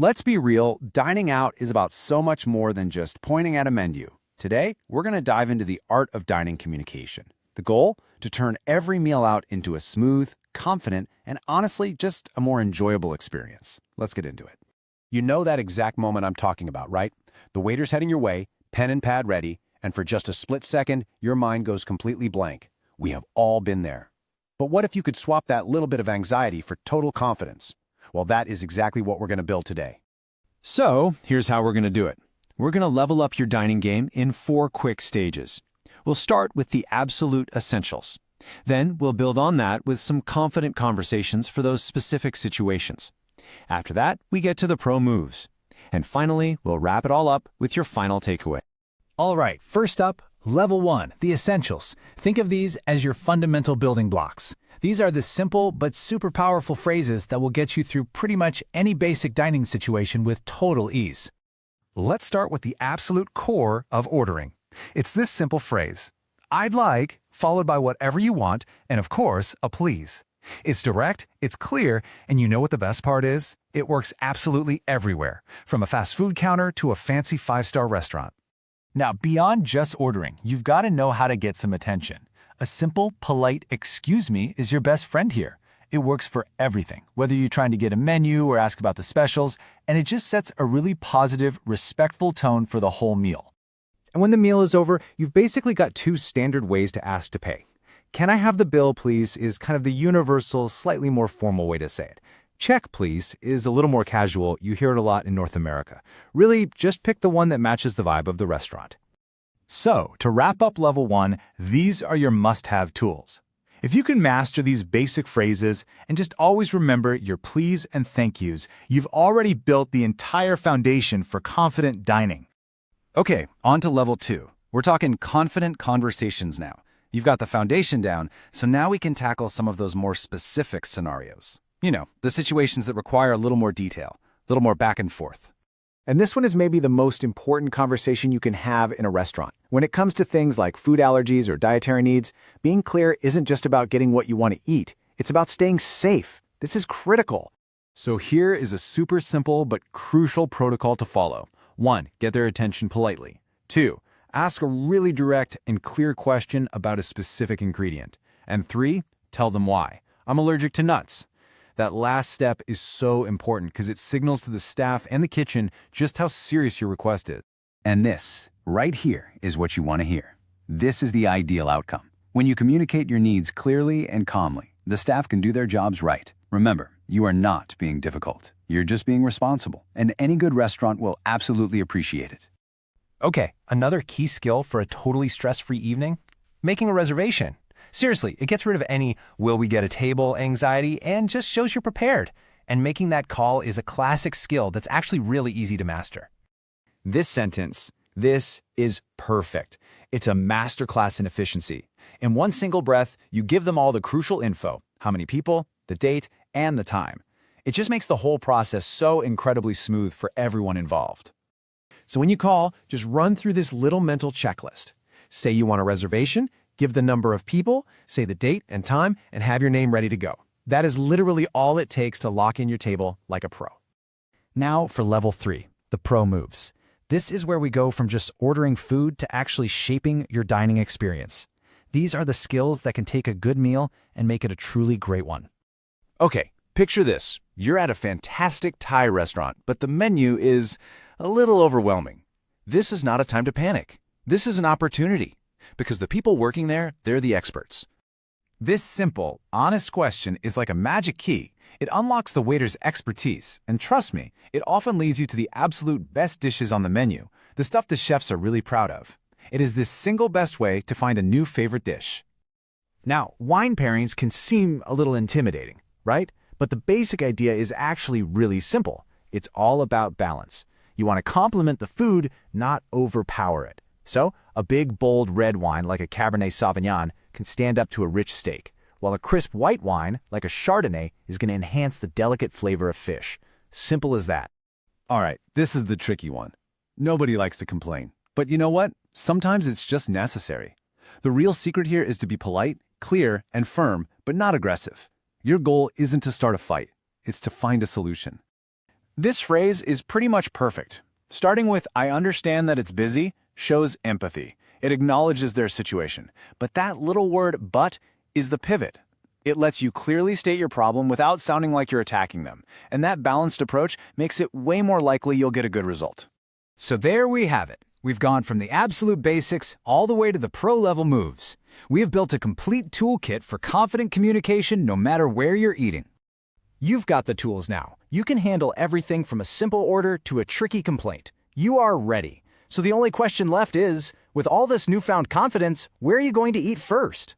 Let's be real, dining out is about so much more than just pointing at a menu. Today, we're going to dive into the art of dining communication. The goal? To turn every meal out into a smooth, confident, and honestly, just a more enjoyable experience. Let's get into it. You know that exact moment I'm talking about, right? The waiter's heading your way, pen and pad ready, and for just a split second, your mind goes completely blank. We have all been there. But what if you could swap that little bit of anxiety for total confidence? Well, that is exactly what we're going to build today. So, here's how we're going to do it. We're going to level up your dining game in 4 quick stages. We'll start with the absolute essentials. Then we'll build on that with some confident conversations for those specific situations. After that, we get to the pro moves. And finally, we'll wrap it all up with your final takeaway. All right, first up, Level 1, the essentials. Think of these as your fundamental building blocks. These are the simple but super powerful phrases that will get you through pretty much any basic dining situation with total ease. Let's start with the absolute core of ordering. It's this simple phrase, "I'd like," followed by whatever you want, and of course, a please. It's direct, it's clear, and you know what the best part is? It works absolutely everywhere, from a fast food counter to a fancy 5-star restaurant. Now, beyond just ordering, you've got to know how to get some attention. A simple, polite "excuse me" is your best friend here. It works for everything, whether you're trying to get a menu or ask about the specials, and it just sets a really positive, respectful tone for the whole meal. And when the meal is over, you've basically got 2 standard ways to ask to pay. "Can I have the bill, please?" is kind of the universal, slightly more formal way to say it. "Check, please" is a little more casual. You hear it a lot in North America. Really, just pick the one that matches the vibe of the restaurant. So, to wrap up Level 1, these are your must-have tools. If you can master these basic phrases and just always remember your please and thank yous, you've already built the entire foundation for confident dining. Okay, on to Level 2. We're talking confident conversations now. You've got the foundation down, so now we can tackle some of those more specific scenarios. You know, the situations that require a little more detail, a little more back and forth. And this one is maybe the most important conversation you can have in a restaurant. When it comes to things like food allergies or dietary needs, being clear isn't just about getting what you want to eat. It's about staying safe. This is critical. So here is a super simple but crucial protocol to follow. 1. Get their attention politely. 2. Ask a really direct and clear question about a specific ingredient. And 3. Tell them why. "I'm allergic to nuts." That last step is so important because it signals to the staff and the kitchen just how serious your request is. And this, right here, is what you want to hear. This is the ideal outcome. When you communicate your needs clearly and calmly, the staff can do their jobs right. Remember, you are not being difficult. You're just being responsible, and any good restaurant will absolutely appreciate it. Okay, another key skill for a totally stress-free evening? Making a reservation. Seriously, it gets rid of any "will we get a table" anxiety and just shows you're prepared. And making that call is a classic skill that's actually really easy to master. This sentence, "This is perfect." It's a masterclass in efficiency. In one single breath, you give them all the crucial info: how many people, the date, and the time. It just makes the whole process so incredibly smooth for everyone involved. So when you call, just run through this little mental checklist. Say you want a reservation, give the number of people, say the date and time, and have your name ready to go. That is literally all it takes to lock in your table like a pro. Now for Level 3, the pro moves. This is where we go from just ordering food to actually shaping your dining experience. These are the skills that can take a good meal and make it a truly great one. Okay, picture this. You're at a fantastic Thai restaurant, but the menu is a little overwhelming. This is not a time to panic. This is an opportunity. Because the people working there, they're the experts. This simple, honest question is like a magic key. It unlocks the waiter's expertise, and trust me, it often leads you to the absolute best dishes on the menu, the stuff the chefs are really proud of. It is this single best way to find a new favorite dish. Now, wine pairings can seem a little intimidating, right? But the basic idea is actually really simple. It's all about balance. You want to complement the food, not overpower it. So, a big, bold red wine like a Cabernet Sauvignon can stand up to a rich steak, while a crisp white wine like a Chardonnay is going to enhance the delicate flavor of fish. Simple as that. All right, this is the tricky one. Nobody likes to complain. But you know what? Sometimes it's just necessary. The real secret here is to be polite, clear, and firm, but not aggressive. Your goal isn't to start a fight. It's to find a solution. This phrase is pretty much perfect. Starting with "I understand that it's busy" shows empathy. It acknowledges their situation. But that little word "but" is the pivot. It lets you clearly state your problem without sounding like you're attacking them. And that balanced approach makes it way more likely you'll get a good result. So there we have it. We've gone from the absolute basics all the way to the pro-level moves. We have built a complete toolkit for confident communication no matter where you're eating. You've got the tools now. You can handle everything from a simple order to a tricky complaint. You are ready. So the only question left is, with all this newfound confidence, where are you going to eat first?